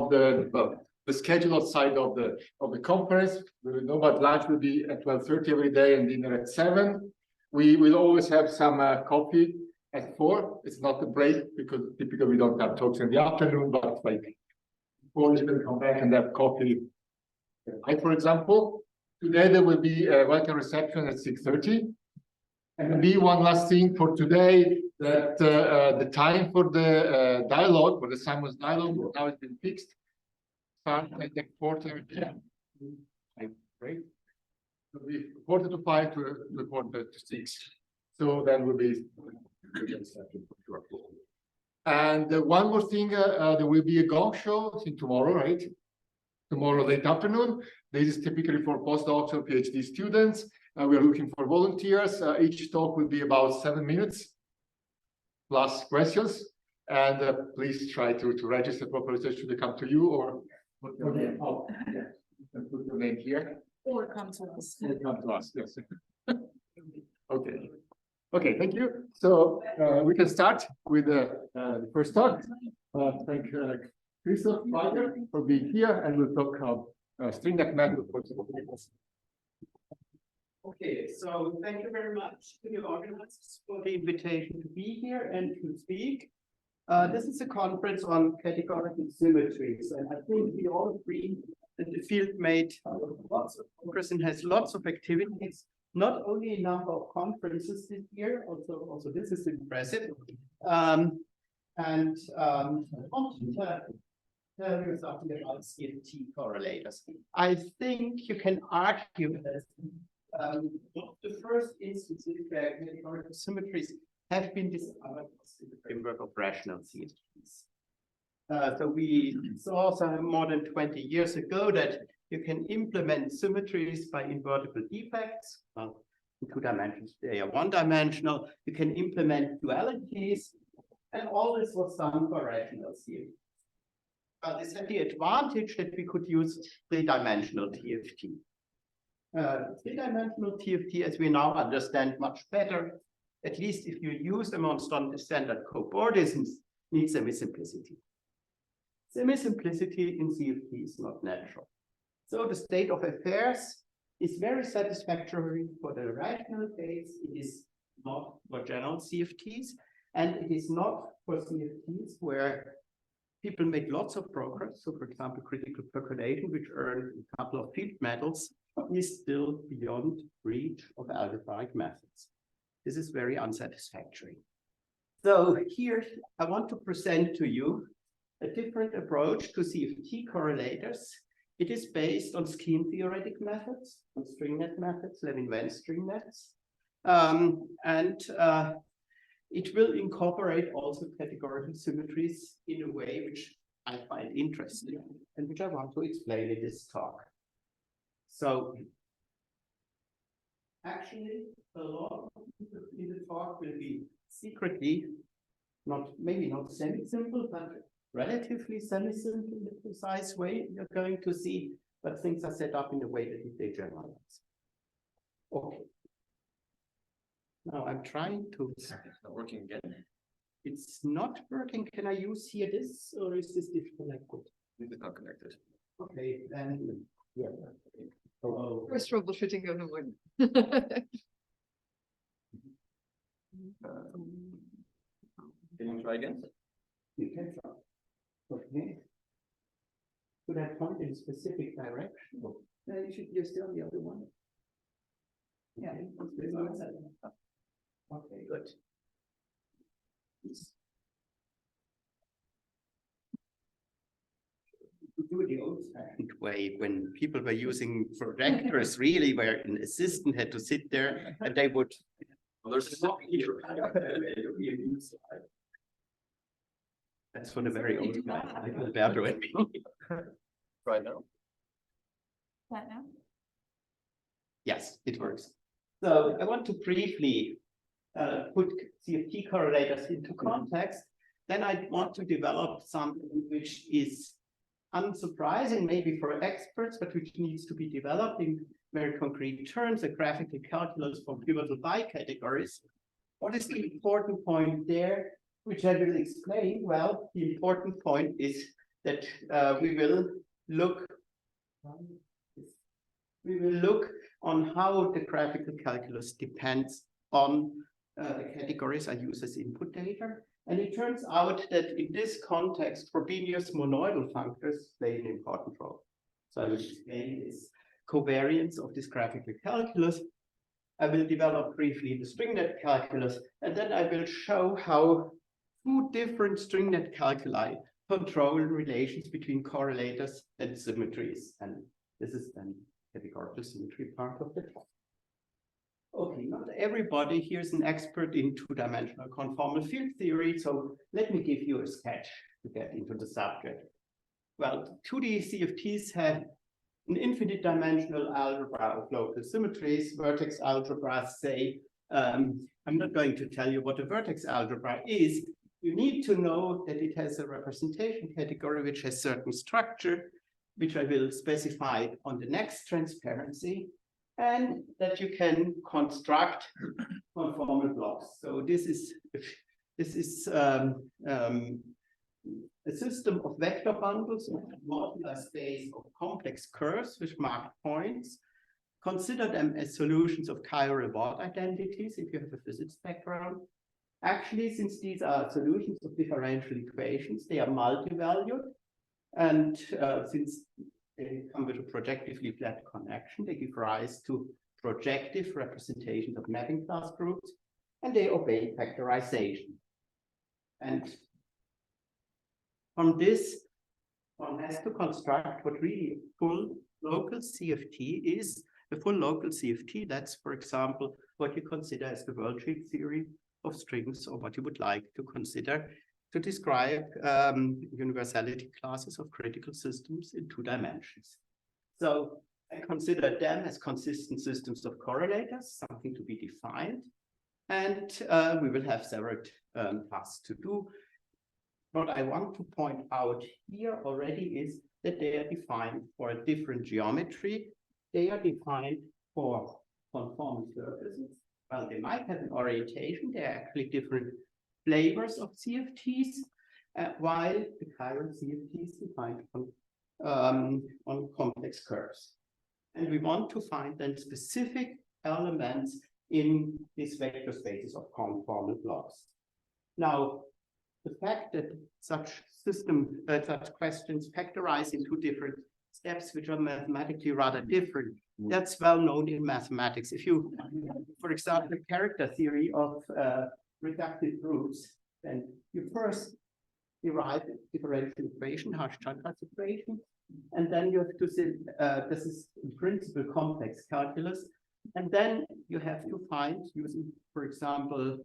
the scheduled side of the conference. We will know, but lunch will be at 12:30 every day and dinner at 7. We will always have some coffee at 4. It's not a break because typically we don't have talks in the afternoon, but like 4 you can come back and have coffee. For example, today there will be a welcome reception at 6:30. And maybe one last thing for today, that the time for the dialogue, for the Simon's dialogue, now has been fixed. Start at the 4:30. Right? It'll be 4:45 to 4:36. So then we'll be. And one more thing, there will be a gong show tomorrow, right? Tomorrow late afternoon. This is typically for postdocs or PhD students. We are looking for volunteers. Each talk will be about 7 minutes plus questions. And please try to register properly. So should they come to you or put your name? Oh, yeah. Put your name here. Or come to us. Or come to us, yes. Okay. Okay, thank you. So we can start with the first talk. Thank Christoph Schweigert for being here, and we'll talk about string-net method for people. Okay, so thank you very much to the organizers for the invitation to be here and to speak. This is a conference on categorical symmetries, and I think we all agree that the field made lots of progress and has lots of activities. Not only a number of conferences this year, also this is impressive. I want to tell you something about CFT correlators. I think you can argue that the first instances where categorical symmetries have been discovered in the framework of rational CFTs. So we saw more than 20 years ago that you can implement symmetries by invertible defects. Well, in 2 dimensions, they are 1-dimensional. You can implement dualities, and all this was done for rational CFTs. This had the advantage that we could use 3-dimensional TFT. 3-dimensional TFT, as we now understand much better, at least if you use them on standard cobordisms, needs semi-simplicity. Semi-simplicity in CFT is not natural. So the state of affairs is very satisfactory for the rational case. It is not for general CFTs, and it is not for CFTs where people make lots of progress. So for example, critical percolation, which earned a couple of field medals, is still beyond reach of algebraic methods. This is very unsatisfactory. So here I want to present to you a different approach to CFT correlators. It is based on scheme theoretic methods, on string-net methods, Levin-Vance string nets. It will incorporate also categorical symmetries in a way which I find interesting and which I want to explain in this talk. So actually, a lot in the talk will be secretly, maybe not semi-simple, but relatively semi-simple in a precise way you're going to see, but things are set up in a way that they generalize. Okay. Now I'm trying to. It's not working again. It's not working. Can I use here this, or is this disconnected? This is not connected. Okay, then yeah. Oh. First troubleshooting of the one. Can you try again? You can try. Okay. Could I point in a specific direction? No, you're still on the other one. Yeah. Okay, good. Do it the old-fashioned way when people were using projectors, really, where an assistant had to sit there and they would. Well, there's a here. That's for the very old guy, like Alberto and me. Right now. Right now? Yes, it works. So I want to briefly put CFT correlators into context. Then I want to develop something which is unsurprising, maybe for experts, but which needs to be developed in very concrete terms, a graphical calculus for pivotal bicategories. What is the important point there, which I will explain? Well, the important point is that we will look on how the graphical calculus depends on the categories I use as input data. And it turns out that in this context, Frobenius monoidal functors play an important role. So I will explain this covariance of this graphical calculus. I will develop briefly the stringnet calculus, and then I will show how two different stringnet calculi control relations between correlators and symmetries. And this is then the categorical symmetry part of it. Okay, not everybody here is an expert in two-dimensional conformal field theory, so let me give you a sketch to get into the subject. Well, 2D CFTs have an infinite dimensional algebra of local symmetries. Vertex algebras say, I'm not going to tell you what a vertex algebra is. You need to know that it has a representation category which has certain structure, which I will specify on the next transparency, and that you can construct conformal blocks. So this is a system of vector bundles of a modular space of complex curves with marked points. Consider them as solutions of chiral-Ward identities if you have a physics background. Actually, since these are solutions of differential equations, they are multi-valued. And since they come with a projectively flat connection, they give rise to projective representations of mapping class groups, and they obey factorization. And from this, one has to construct what really full local CFT is. The full local CFT, that's, for example, what you consider as the world tree theory of strings, or what you would like to consider to describe universality classes of critical systems in 2 dimensions. So I consider them as consistent systems of correlators, something to be defined. And we will have several tasks to do. What I want to point out here already is that they are defined for a different geometry. They are defined for conformal surfaces. Well, they might have an orientation. They're actually different flavors of CFTs, while the chiral CFT is defined on complex curves. And we want to find then specific elements in these vector spaces of conformal blocks. Now, the fact that such questions factorize into different steps, which are mathematically rather different, that's well known in mathematics. If you, for example, the character theory of reductive groups, then you first derive a differential equation, Harsh-Chandra equation, and then you have to say, this is in principle complex calculus, and then you have to find, using, for example,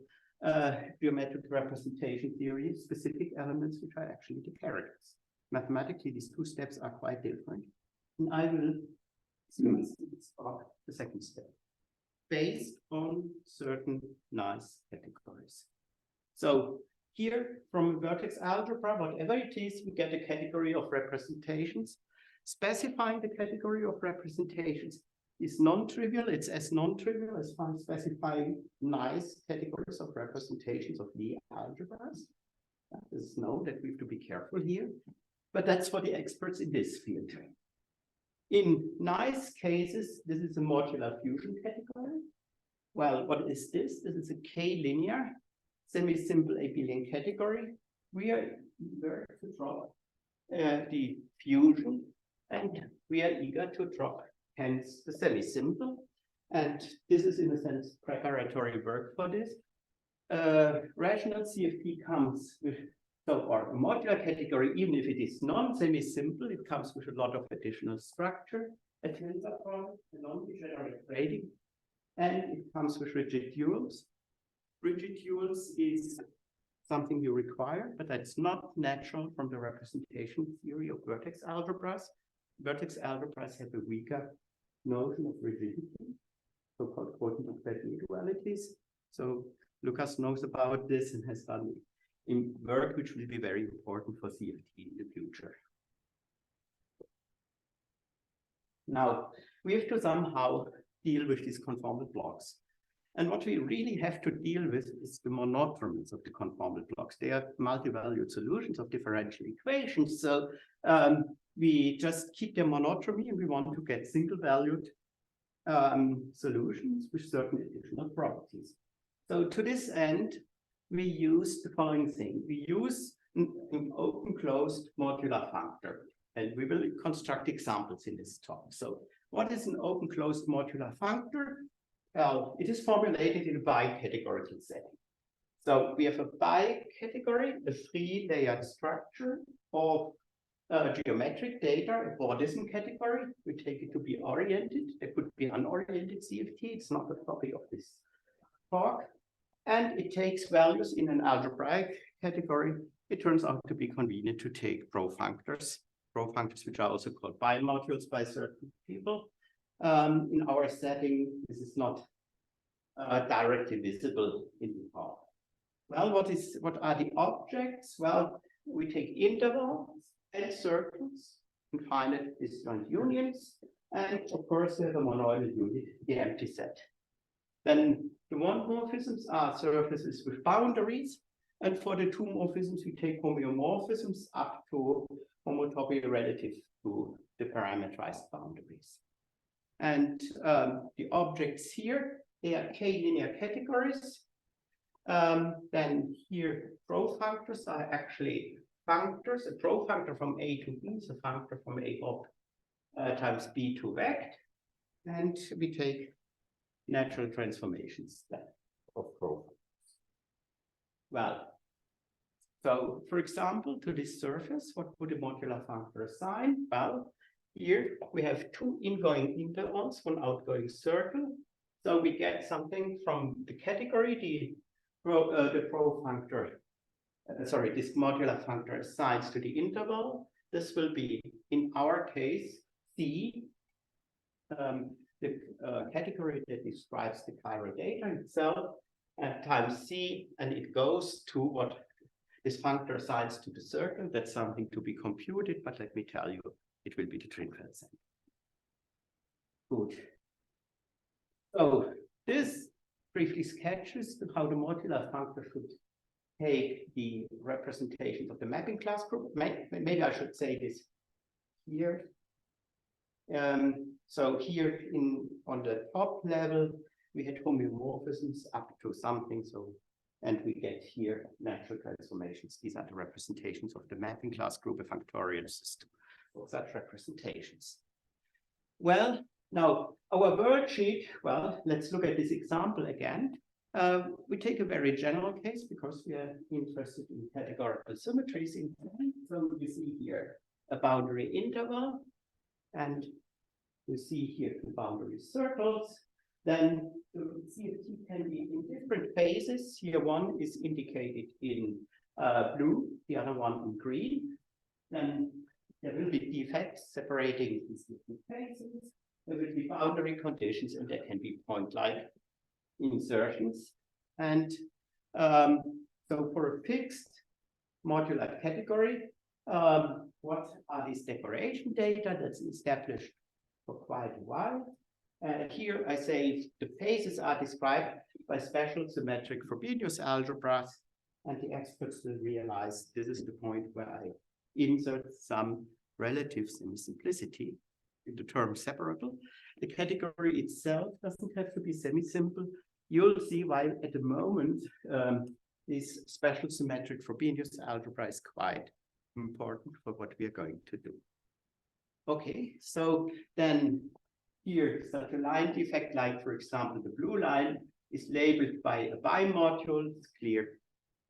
geometric representation theory, specific elements which are actually the characters. Mathematically, these two steps are quite different, and I will start the second step based on certain nice categories. So here, from a vertex algebra, whatever it is, we get a category of representations. Specifying the category of representations is non-trivial. It's as non-trivial as specifying nice categories of representations of the algebras. There's known that we have to be careful here, but that's for the experts in this field. In nice cases, this is a modular fusion category. Well, what is this? This is a K-linear, semi-simple abelian category. We are eager to drop the fusion, and we are eager to drop, hence, the semi-simple. And this is, in a sense, preparatory work for this. Rational CFT comes with, or a modular category, even if it is non-semi-simple, it comes with a lot of additional structure, a tensor form, a non-degenerate grading, and it comes with rigid duals. Rigid duals is something you require, but that's not natural from the representation theory of vertex algebras. Vertex algebras have a weaker notion of rigidity, so-called quotient-of-bed dualities. So Lucas knows about this and has done in work which will be very important for CFT in the future. Now, we have to somehow deal with these conformal blocks. And what we really have to deal with is the monotonies of the conformal blocks. They are multi-valued solutions of differential equations. So we just keep their monotony and we want to get single-valued solutions with certain additional properties. So to this end, we use the following thing. We use an open-closed modular functor, and we will construct examples in this talk. So what is an open-closed modular functor? It is formulated in a bicategorical setting. So we have a bicategory, a three-layered structure of geometric data, a Bordism category. We take it to be oriented. There could be unoriented CFT. It's not the topic of this talk. And it takes values in an algebraic category. It turns out to be convenient to take profunctors which are also called bimodules by certain people. In our setting, this is not directly visible in the talk. Well, what are the objects? Well, we take intervals and circles and finite disjoint unions, and of course we have a monoidal unit, the empty set. Then the one morphisms are surfaces with boundaries, and for the two morphisms we take homeomorphisms up to homotopy relative to the parametrized boundaries. And the objects here, they are k-linear categories. Then here profunctors are actually functors. A profunctor from A to B is a functor from A of times B to vect. And we take natural transformations of profunctors. Well, so for example, to this surface, what would a modular functor assign? Well, here we have two ingoing intervals, one outgoing circle. So we get something from the category, the profunctor, this modular functor assigns to the interval. This will be, in our case, C, the category that describes the chiral data itself, times C, and it goes to what this functor assigns to the circle. That's something to be computed, but let me tell you, it will be the Trinfeld center. Good. So this briefly sketches how the modular functor should take the representations of the mapping class group. Maybe I should say this here. So here on the top level, we had homeomorphisms up to something. So, and we get here natural transformations. These are the representations of the mapping class group, a factorial system of such representations. Well, now our worksheet, well, let's look at this example again. We take a very general case because we are interested in categorical symmetries. So you see here a boundary interval, and you see here the boundary circles. Then the CFT can be in different phases. Here one is indicated in blue, the other one in green. Then there will be defects separating these different phases. There will be boundary conditions, and there can be point-like insertions. And so for a fixed modular category, what are these decoration data that's established for quite a while? Here I say the phases are described by special symmetric Frobenius algebras, and the experts will realize this is the point where I insert some relative semi-simplicity in the term separable. The category itself doesn't have to be semi-simple. You'll see why at the moment this special symmetric Frobenius algebra is quite important for what we are going to do. Okay, so then here such a line defect, like for example the blue line, is labeled by a bimodule. It's clear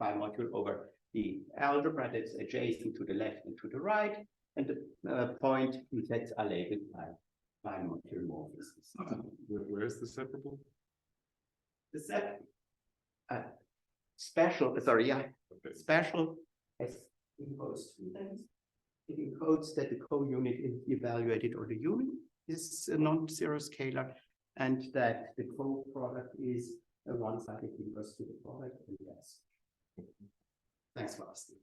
bimodule over the algebra that's adjacent to the left and to the right, and the point defects are labeled by bimodule morphisms. Where is the separable? The special has encodes two things. It encodes that the co-unit is evaluated, or the unit is a non-zero scalar, and that the co-product is a one-sided inverse to the product. And yes. Thanks for asking.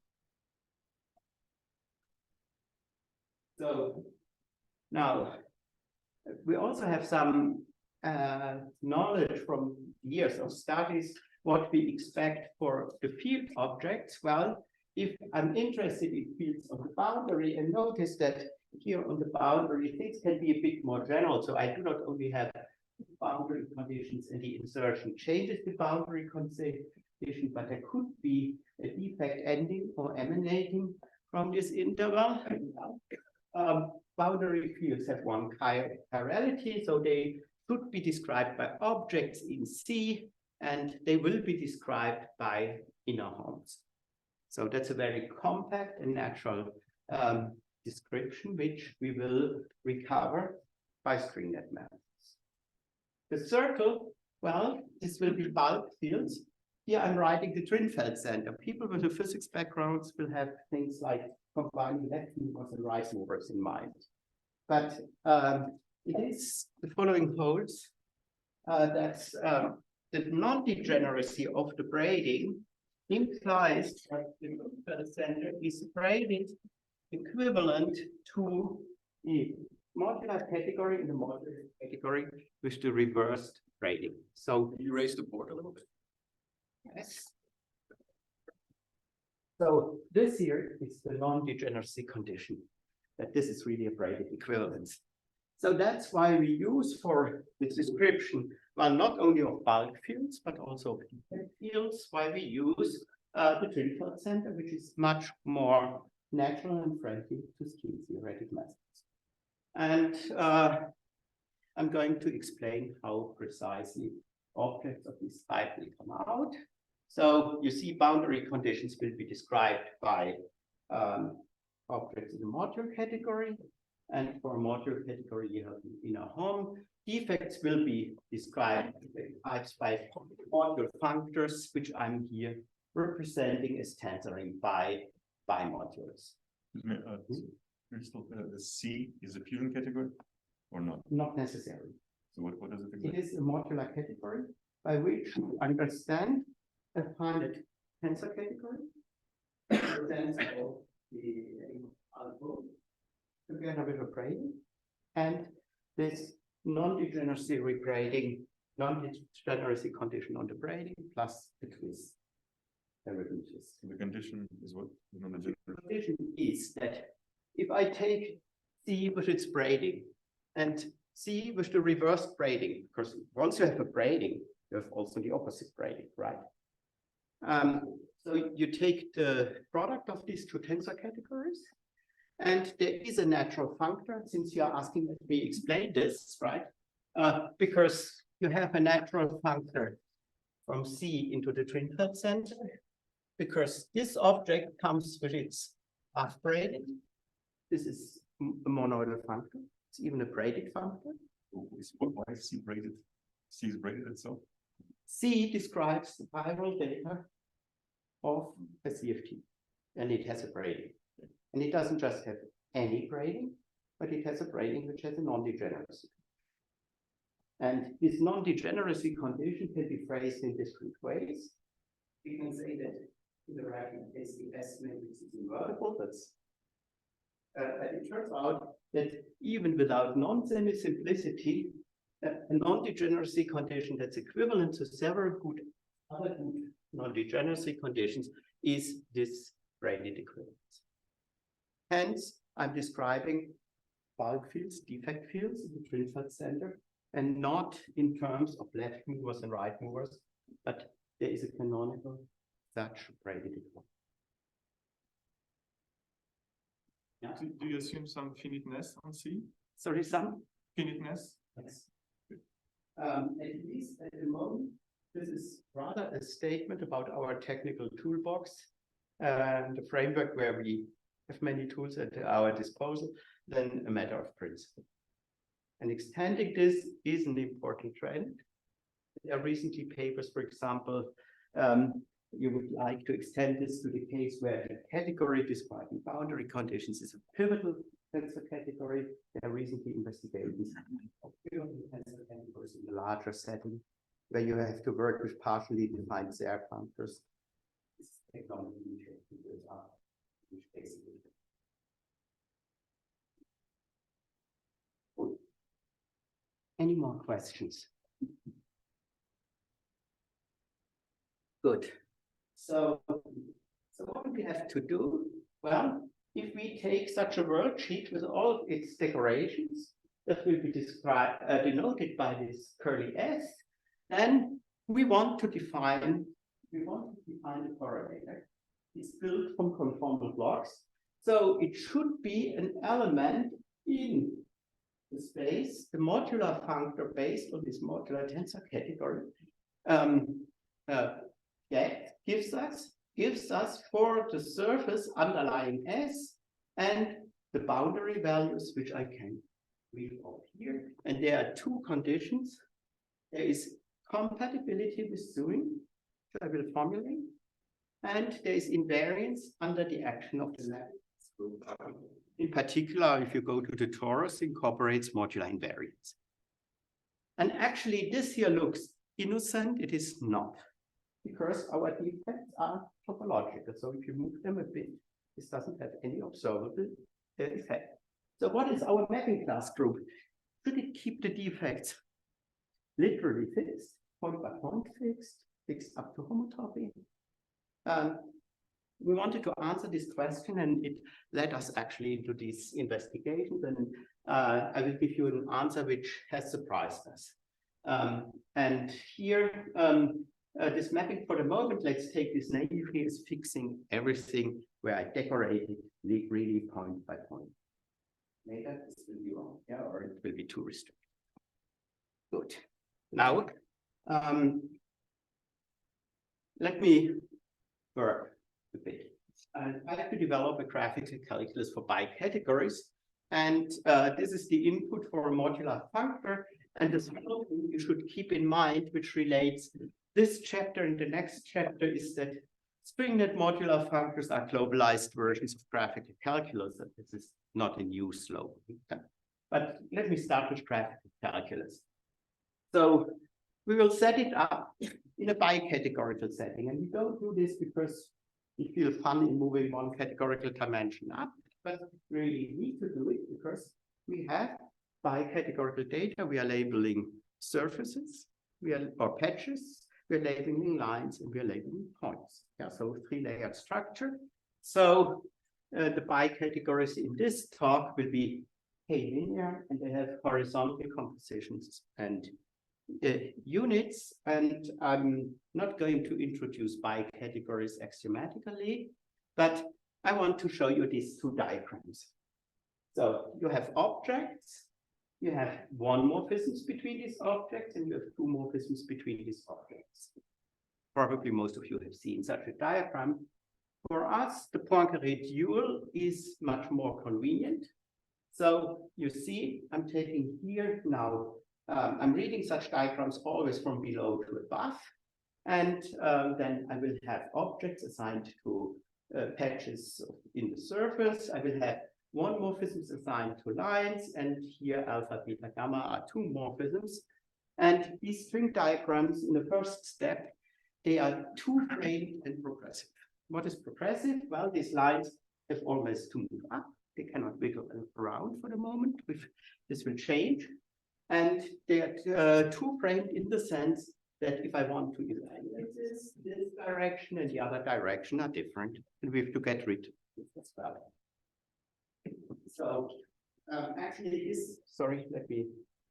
So now we also have some knowledge from years of studies what we expect for the field objects. Well, if I'm interested in fields on the boundary, and notice that here on the boundary, things can be a bit more general. So I do not only have boundary conditions and the insertion changes the boundary condition, but there could be a defect ending or emanating from this interval. Boundary fields have one chirality, so they should be described by objects in C, and they will be described by inner Holmes. So that's a very compact and natural description, which we will recover by string net methods. The circle, well, this will be bulk fields. Here I'm writing the Trinfeld center. People with a physics backgrounds will have things like combining left movers and right movers in mind. But it is the following holds that the non-degeneracy of the braiding implies that the Trinfeld center is braided equivalent to the modular category in the modular category with the reversed braiding. So you raise the board a little bit. yes. So this here is the non-degeneracy condition, that this is really a braided equivalence. So that's why we use for this description, well, not only of bulk fields, but also of defect fields, why we use the Trinfeld center, which is much more natural and friendly to scheme theoretic methods. And I'm going to explain how precisely objects of this type will come out. So you see boundary conditions will be described by objects in the module category. And for module category, you have inner Hom. Defects will be described by module functors, which I'm here representing as tensoring by modules. The C is a fusion category or not? Not necessarily. So what is it It exactly? is a modular category by which you understand a finite tensor category, the tensor of the alpha together with a braiding, and this non-degeneracy regrading, non-degeneracy condition on the braiding plus the twist derivatives. The condition is what? The condition is that if I take C with its braiding and C with the reverse braiding, because once you have a braiding, you have also the opposite braiding, right? So you take the product of these two tensor categories, and there is a natural functor, since you are asking that we explain this, right? Because you have a natural functor from C into the Trinfeld center, because this object comes with its half braiding. This is a monoidal functor. It's even a braided functor. Why is C braided? C is braided itself? C describes the viral data of a CFT, and it has a braiding. And it doesn't just have any braiding, but it has a braiding which has a non-degeneracy. And this non-degeneracy condition can be phrased in different ways. We can say that in the right case, the S matrix is invertible. That's it turns out that even without non-semi-simplicity, a non-degeneracy condition that's equivalent to several other good non-degeneracy conditions is this braided equivalence. Hence, I'm describing bulk fields, defect fields in the Trinfeld center, and not in terms of left movers and right movers, but there is a canonical such braided equivalence. Yeah. Do you assume some finiteness on C? Sorry, some? Finiteness? Yes. At least at the moment, this is rather a statement about our technical toolbox and the framework where we have many tools at our disposal than a matter of principle. And extending this is an important trend. There are recently papers, for example, you would like to extend this to the case where the category describing boundary conditions is a pivotal tensor category. There are recently investigations of pivotal tensor categories in a larger setting where you have to work with partially defined Zer functors. This technology which basically. Any more questions? Good. So what do we have to do? Well, if we take such a worksheet with all its decorations, that will be described, denoted by this curly S, then we want to define a correlator. It's built from conformal blocks. So it should be an element in the space, the modular functor based on this modular tensor category. Gives us for the surface underlying S and the boundary values, which I can read out here. And there are two conditions. There is compatibility with Sewing, which I will formulate, and there is invariance under the action of the mapping group. In particular, if you go to the torus, incorporates modular invariance. And actually, this here looks innocent. It is not, because our defects are topological. So if you move them a bit, this doesn't have any observable effect. So what is our mapping class group? Should it keep the defects literally fixed, point by point fixed up to homotopy? We wanted to answer this question, and it led us actually into these investigations. And I will give you an answer which has surprised us. And here, this mapping for the moment, let's take this naive here, is fixing everything where I decorate it really point by point. Later, this will be wrong, yeah, or it will be too restricted. Good. Now, let me work a bit. I have to develop a graphical calculus for bicategories, and this is the input for a modular functor. And the final thing you should keep in mind, which relates this chapter and the next chapter, is that string-net modular functors are globalized versions of graphical calculus, and this is not a new slope. But let me start with graphical calculus. So we will set it up in a bicategorical setting, and we don't do this because we feel fun in moving one categorical dimension up, but we really need to do it because we have bicategorical data. We are labeling surfaces, or patches, we are labeling lines, and we are labeling points. Yeah, so three-layered structure. So the bicategories in this talk will be linear, and they have horizontal compositions and units. And I'm not going to introduce bicategories axiomatically, but I want to show you these two diagrams. So you have objects, you have one morphisms between these objects, and you have two morphisms between these objects. Probably most of you have seen such a diagram. For us, the Poincaré dual is much more convenient. So you see, I'm taking here now, I'm reading such diagrams always from below to above. And then I will have objects assigned to patches in the surface. I will have one morphism assigned to lines, and here alpha, beta, gamma are two morphisms. And these string diagrams in the first step, they are two-framed and progressive. What is progressive? Well, these lines have always to move up. They cannot wiggle around for the moment. This will change. And they are two-framed in the sense that if I want to evaluate this direction and the other direction are different, and we have to get rid of this as well. So actually sorry, let me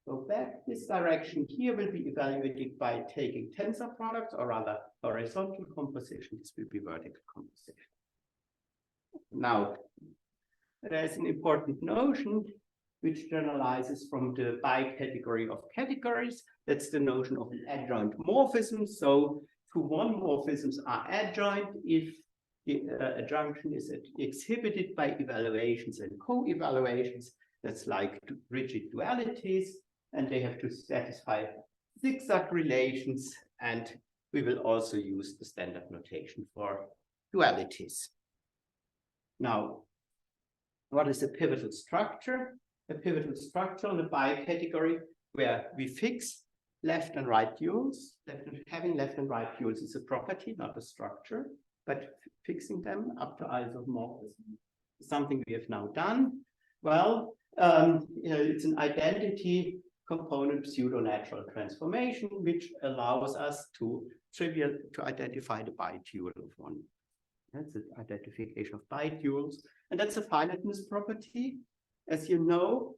go back. This direction here will be evaluated by taking tensor products, or rather horizontal composition. This will be vertical composition. Now, there is an important notion which generalizes from the bicategory of categories. That's the notion of an adjoint morphism. So two one morphisms are adjoint if the adjunction is exhibited by evaluations and co-evaluations. That's like rigid dualities, and they have to satisfy zigzag relations. And we will also use the standard notation for dualities. Now, what is a pivotal structure? A pivotal structure on a bicategory where we fix left and right duals. Having left and right duals is a property, not a structure, but fixing them up to isomorphism is something we have now done. Well, it's an identity component pseudo-natural transformation, which allows us to identify the bidual of one. That's the identification of biduals, and that's a finiteness property. As you know,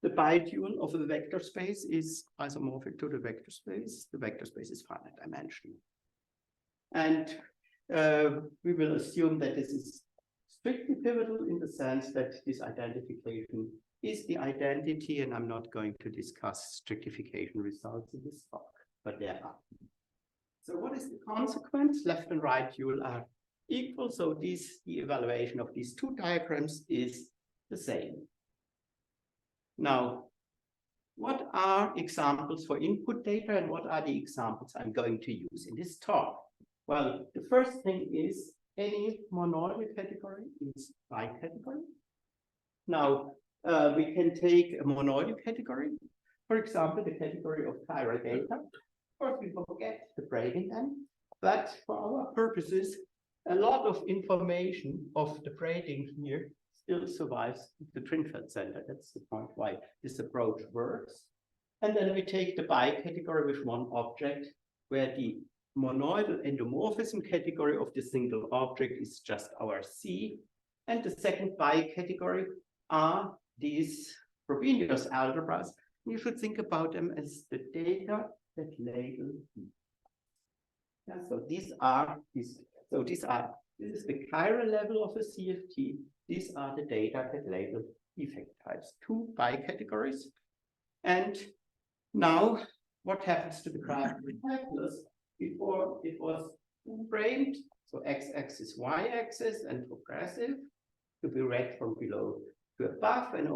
the bidual of a vector space is isomorphic to the vector space. The vector space is finite dimensional. And we will assume that this is strictly pivotal in the sense that this identification is the identity, and I'm not going to discuss strictification results in this talk, but there are. So what is the consequence? Left and right dual are equal, so the evaluation of these two diagrams is the same. Now, what are examples for input data, and what are the examples I'm going to use in this talk? Well, the first thing is any monoidal category is bicategory. Now, we can take a monoidal category, for example, the category of chiral data. Of course, we forget the braiding then, but for our purposes, a lot of information of the braiding here still survives the Trinfeld center. That's the point why this approach works. And then we take the bicategory with one object, where the monoidal endomorphism category of the single object is just our C. And the second bicategory are these Frobenius algebras. You should think about them as the data that label. Yeah, so this is the chiral level of a CFT. These are the data that label defect types, two bicategories. And now what happens to the graph calculus? Before it was framed, so x-axis, y-axis, and progressive to be read from below to above and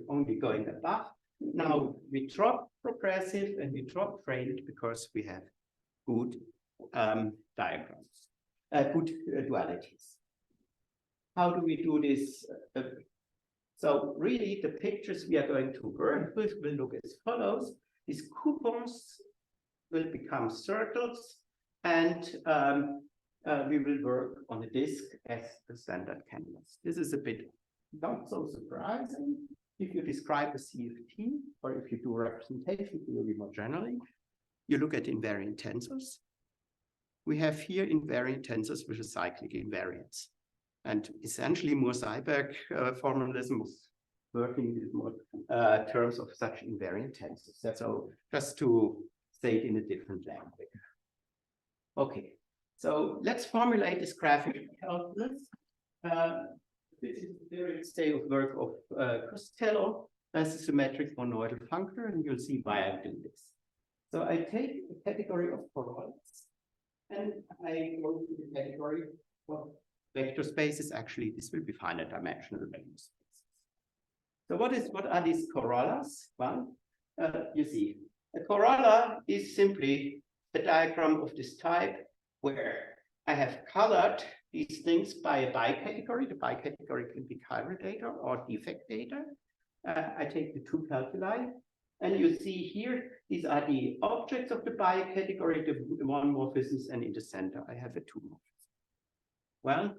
only going above. Now we drop progressive and we drop framed because we have good diagrams, good dualities. How do we do this? So really the pictures we are going to work with will look as follows. These coupons will become circles, and we will work on a disk as the standard canvas. This is a bit not so surprising. If you describe a CFT, or if you do representation theory more generally, you look at invariant tensors. We have here invariant tensors with a cyclic invariance. And essentially, Moore-Seiberg formalism was working in more terms of such invariant tensors. That's all, just to say it in a different language. Okay, so let's formulate this graphical calculus. This is the very state of work of Costello as a symmetric monoidal functor, and you'll see why I do this. So I take a category of correlates, and I go to the category of vector spaces. Actually, this will be finite dimensional vector spaces. So what are these corollas? Well, you see, a corolla is simply a diagram of this type where I have colored these things by a bicategory. The bicategory can be chiral data or defect data. I take the two calculi, and you see here, these are the objects of the bicategory, the one morphisms, and in the center, I have a two morphism. Well,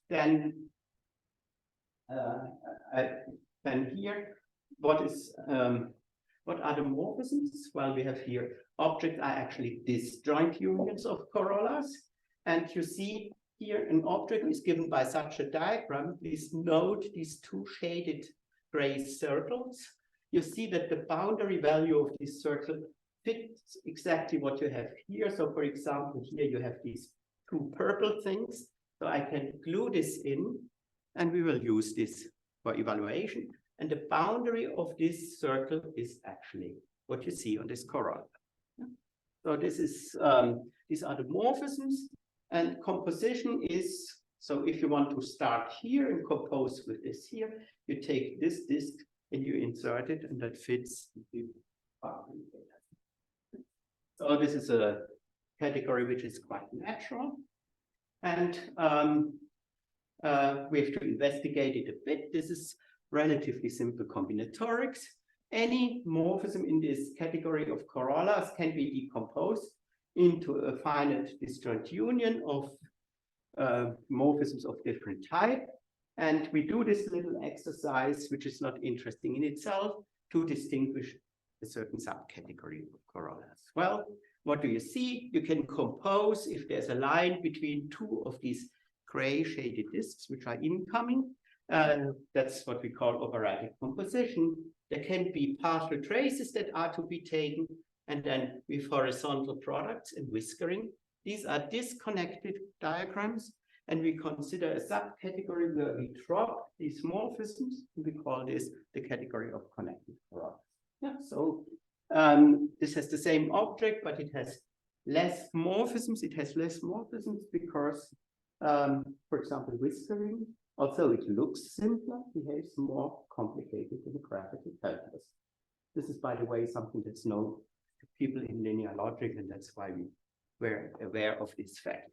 then here, what are the morphisms? Well, we have here objects are actually disjoint unions of corollas. And you see here an object is given by such a diagram. Please note these two shaded gray circles. You see that the boundary value of this circle fits exactly what you have here. So for example, here you have these two purple things. So I can glue this in, and we will use this for evaluation. And the boundary of this circle is actually what you see on this corolla. So this is these are the morphisms, and composition is, so if you want to start here and compose with this here, you take this disk and you insert it, and that fits the boundary data. So this is a category which is quite natural, and we have to investigate it a bit. This is relatively simple combinatorics. Any morphism in this category of corollas can be decomposed into a finite disjoint union of morphisms of different type. And we do this little exercise, which is not interesting in itself, to distinguish a certain subcategory of corollas. Well, what do you see? You can compose if there's a line between two of these gray shaded disks, which are incoming. That's what we call operatic composition. There can be partial traces that are to be taken, and then with horizontal products and whiskering. These are disconnected diagrams, and we consider a subcategory where we drop these morphisms. We call this the category of connected products. Yeah, so this has the same object, but it has less morphisms. It has less morphisms because, for example, whiskering, although it looks simpler, behaves more complicated in the graphical calculus. This is, by the way, something that's known to people in linear logic, and that's why we were aware of this fact.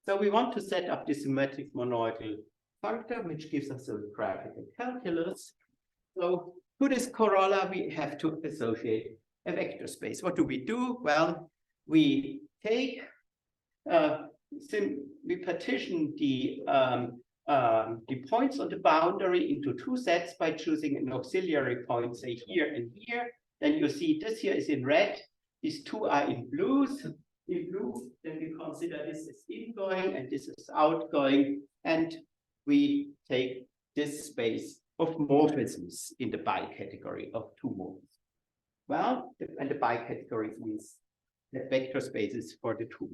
So we want to set up this symmetric monoidal functor, which gives us a graphical calculus. So to this corolla, we have to associate a vector space. What do? Well, we take, we partition the points on the boundary into two sets by choosing an auxiliary point, say here and here. Then you see this here is in red, these two are in blues. In blue, then we consider this as ingoing and this is outgoing, and we take this space of morphisms in the bicategory of two morphisms. Well, and the bicategory means the vector spaces for the two.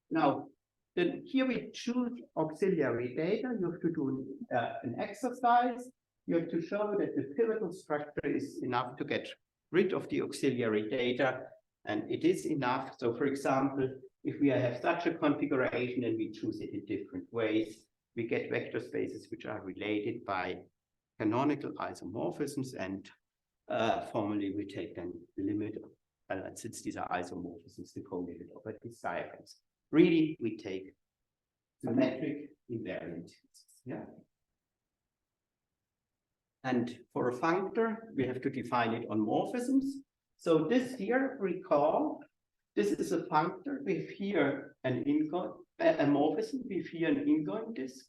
Now, then here we choose auxiliary data. You have to do an exercise. You have to show that the pivotal structure is enough to get rid of the auxiliary data, and it is enough. So, for example, if we have such a configuration and we choose it in different ways, we get vector spaces which are related by canonical isomorphisms, and formally we take then the limit, since these are isomorphisms, the co-limit over these diagrams. Really, we take symmetric invariant. Yeah. And for a functor, we have to define it on morphisms. So this here, recall, this is a functor. We have here an ingoing, a morphism. We have here an ingoing disk.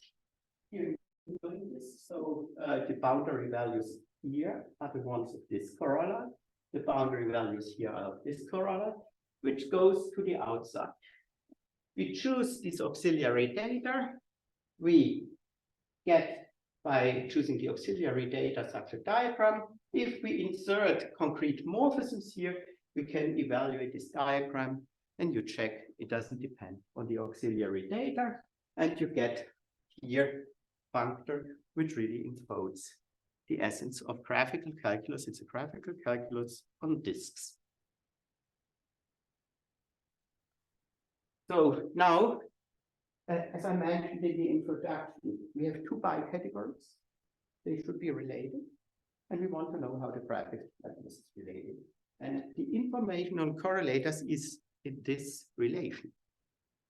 Here, ingoing disk. So the boundary values here are the ones of this corolla. The boundary values here are of this corolla, which goes to the outside. We choose this auxiliary data. We get, by choosing the auxiliary data, such a diagram. If we insert concrete morphisms here, we can evaluate this diagram, and you check it doesn't depend on the auxiliary data, and you get here functor, which really encodes the essence of graphical calculus. It's a graphical calculus on disks. So now, as I mentioned in the introduction, we have two bicategories. They should be related, and we want to know how the graphical calculus is related. And the information on correlators is in this relation.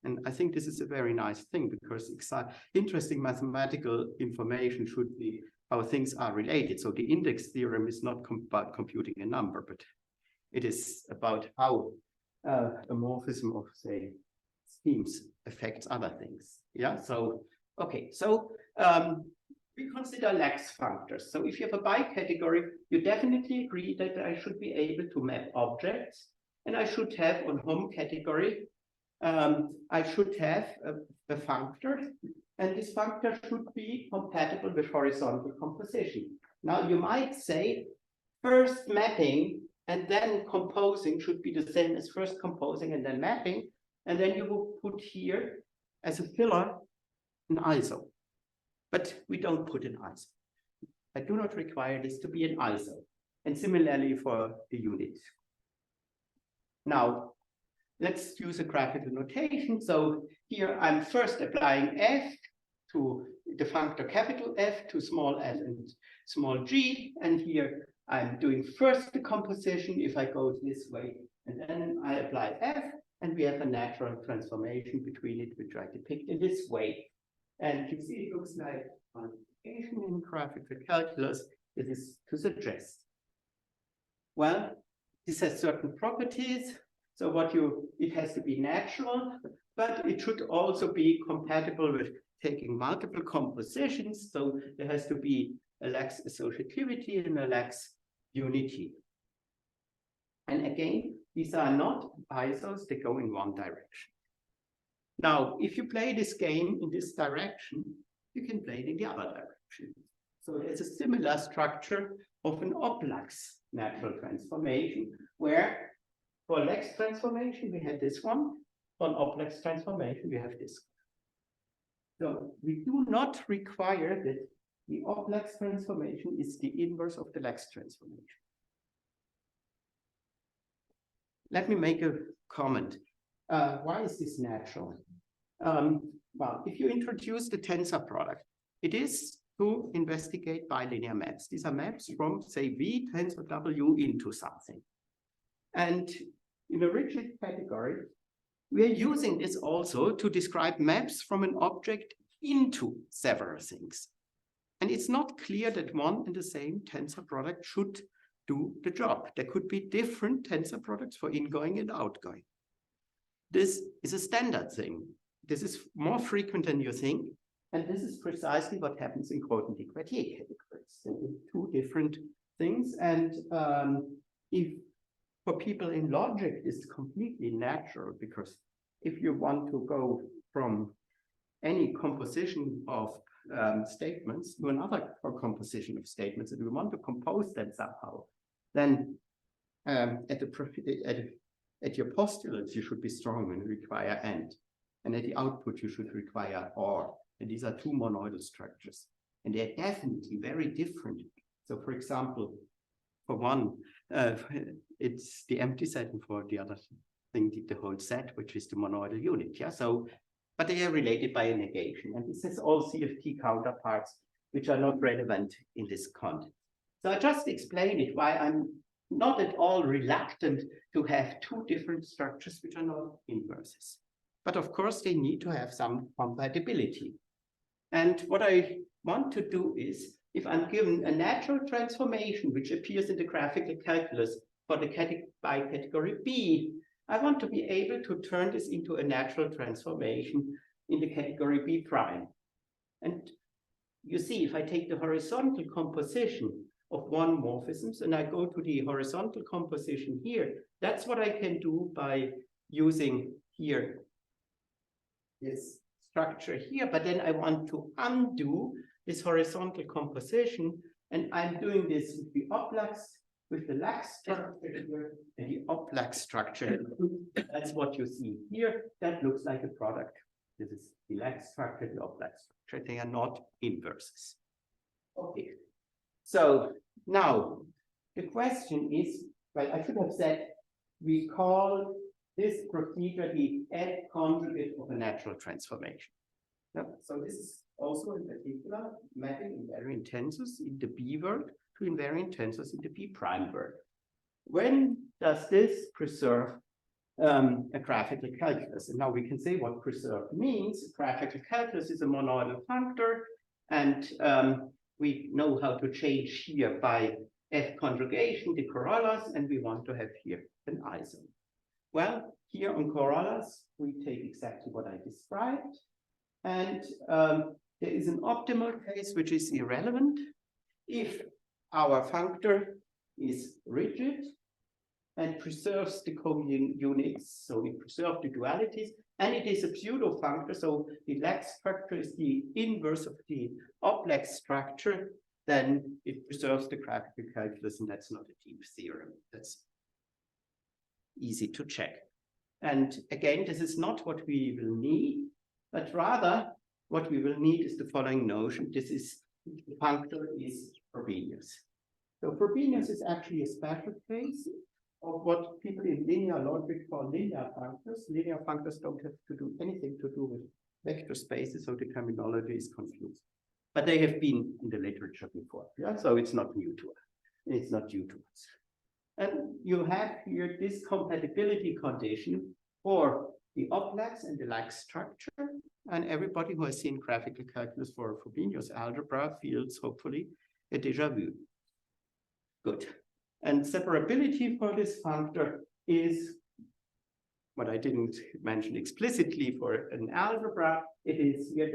And I think this is a very nice thing, because interesting mathematical information should be how things are related. So the index theorem is not about computing a number, but it is about how a morphism of, say, schemes affects other things. Yeah, so, okay, so we consider lax functors. So if you have a bicategory, you definitely agree that I should be able to map objects, and I should have on home category, I should have a functor, and this functor should be compatible with horizontal composition. Now you might say first mapping and then composing should be the same as first composing and then mapping, and then you will put here as a filler an ISO. But we don't put an ISO. I do not require this to be an ISO. And similarly for the unit. Now, let's use a graphical notation. So here I'm first applying F to the functor capital F to small f and small g. And here I'm doing first the composition if I go this way. And then I apply F, and we have a natural transformation between it, which I depict in this way. And you see it looks like quantification in graphical calculus. This is to suggest. Well, this has certain properties. So it has to be natural, but it should also be compatible with taking multiple compositions. So there has to be a lax associativity and a lax unity. And again, these are not isos, they go in one direction. Now, if you play this game in this direction, you can play it in the other direction. So there's a similar structure of an Oplaks natural transformation, where for Lax transformation, we have this one. For an Oplaks transformation, we have this one. So we do not require that the Oplaks transformation is the inverse of the Lax transformation. Let me make a comment. Why is this natural? Well, if you introduce the tensor product, it is to investigate bilinear maps. These are maps from, say, V tensor W into something. And in a rigid category, we are using this also to describe maps from an object into several things. And it's not clear that one and the same tensor product should do the job. There could be different tensor products for ingoing and outgoing. This is a standard thing. This is more frequent than you think. And this is precisely what happens in Grothendieck-Quartier categories. Two different things. And if for people in logic, it's completely natural, because if you want to go from any composition of statements to another composition of statements, and we want to compose them somehow, then at your postulates, you should be strong and require and at the output, you should require or. And these are two monoidal structures, and they're definitely very different. So, for example, for one, it's the empty set, and for the other thing, the whole set, which is the monoidal unit. Yeah. So, but they are related by a negation, and this is all CFT counterparts which are not relevant in this context. So I just explained it why I'm not at all reluctant to have two different structures which are not inverses. But of course, they need to have some compatibility. And what I want to do is, if I'm given a natural transformation which appears in the graphical calculus for the by category B, I want to be able to turn this into a natural transformation in the category B prime. And you see, if I take the horizontal composition of one morphisms and I go to the horizontal composition here, that's what I can do by using here this structure here, but then I want to undo this horizontal composition, and I'm doing this with the Oplaks, with the Lax structure here, and the Oplaks structure. That's what you see here. That looks like a product. This is the Lax structure, the Oplaks structure. They are not inverses. Okay. So now the question is, well, I should have said we call this procedure the F conjugate of a natural transformation. Yeah. So this is also in particular mapping invariant tensors in the B world to invariant tensors in the B prime world. When does this preserve a graphical calculus? And now we can say what preserve means. Graphical calculus is a monoidal functor, and we know how to change here by F conjugation the corollas, and we want to have here an iso. Well, here on corollas, we take exactly what I described. And there is an optimal case which is irrelevant if our functor is rigid and preserves the co-units, so it preserves the dualities, and it is a pseudo functor, so the Lax structure is the inverse of the Oplaks structure, then it preserves the graphical calculus, and that's not a deep theorem. That's easy to check. And again, this is not what we will need, but rather what we will need is the following notion. This is the functor is Frobenius. So Frobenius is actually a special case of what people in linear logic call linear functors. Linear functors don't have to do anything to do with vector spaces, so the terminology is confused. But they have been in the literature before, yeah? So it's not new to us. It's not new to us. And you have here this compatibility condition for the Oplaks and the Lax structure. And everybody who has seen graphical calculus for Frobenius algebra feels hopefully a déjà vu. Good. And separability for this functor is what I didn't mention explicitly for an algebra. It is here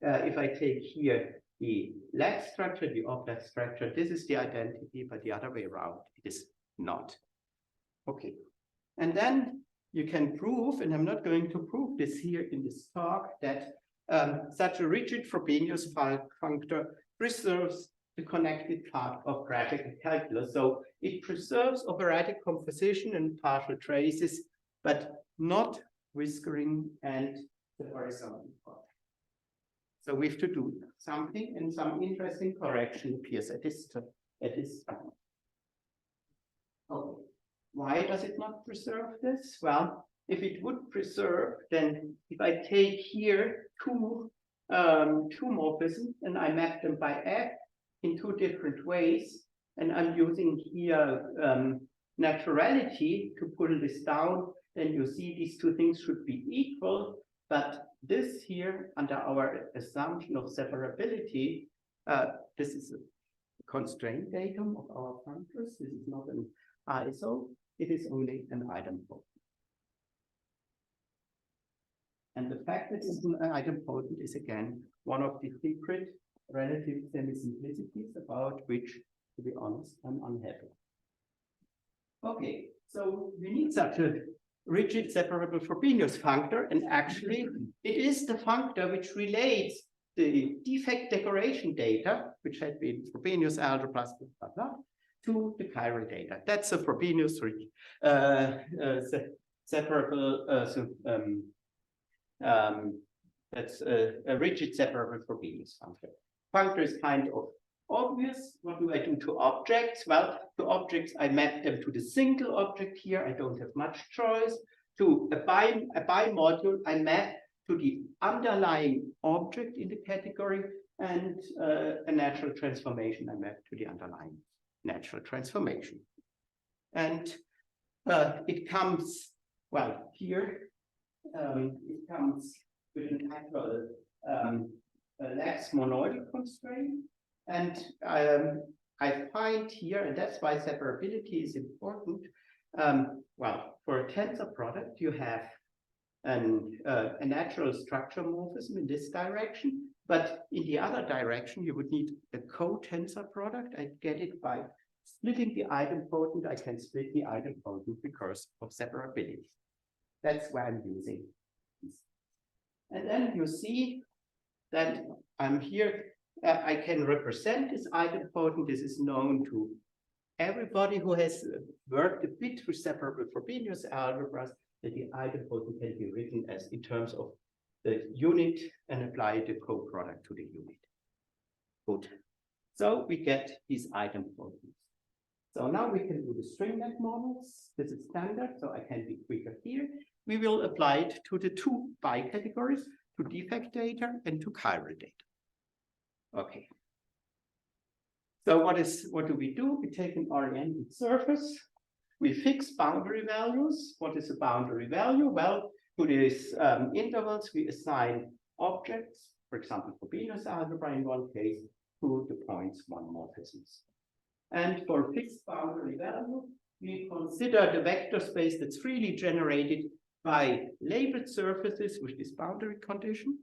that if I take here the Lax structure, the Oplaks structure, this is the identity, but the other way around, it is not. Okay. And then you can prove, and I'm not going to prove this here in this talk, that such a rigid Frobenius functor preserves the connected part of graphical calculus. So it preserves operatic composition and partial traces, but not whiskering and the horizontal part. So we have to do something, and some interesting correction appears at this time. Okay. Why does it not preserve this? Well, if it would preserve, then if I take here two morphisms and I map them by F in two different ways, and I'm using here naturality to pull this down, then you see these two things should be equal, but this here, under our assumption of separability, this is a constraint datum of our functors. This is not an ISO, it is only an idempotent. And the fact that it's an idempotent is again one of the secret relative semi-simplicities about which, to be honest, I'm unhappy. Okay, so we need such a rigid separable Frobenius functor, and actually it is the functor which relates the defect decoration data, which had been Frobenius algebra, blah, blah, to the chiral data. That's a Frobenius separable, that's a rigid separable Frobenius functor. Functor is kind of obvious. What do I do to objects? Well, to objects, I map them to the single object here. I don't have much choice. To a bimodule, I map to the underlying object in the category, and a natural transformation, I map to the underlying natural transformation. And it comes, well, here, it comes with an actual Lax monoidal constraint. And I find here, and that's why separability is important. Well, for a tensor product, you have a natural structure morphism in this direction, but in the other direction, you would need a co-tensor product. I get it by splitting the idempotent. I can split the idempotent because of separability. That's why I'm using this. And then you see that I'm here. I can represent this idempotent. This is known to everybody who has worked a bit with separable Frobenius algebras, that the idempotent can be written as in terms of the unit and apply the co-product to the unit. Good. So we get these idempotents. So now we can do the stringnet models. This is standard, so I can be quicker here. We will apply it to the two bicategories, to defect data and to chiral data. Okay. So what do? We take an oriented surface. We fix boundary values. What is a boundary value? Well, to these intervals, we assign objects, for example, Frobenius algebra in one case, to the points 1 morphisms. And for fixed boundary value, we consider the vector space that's freely generated by labeled surfaces with this boundary condition.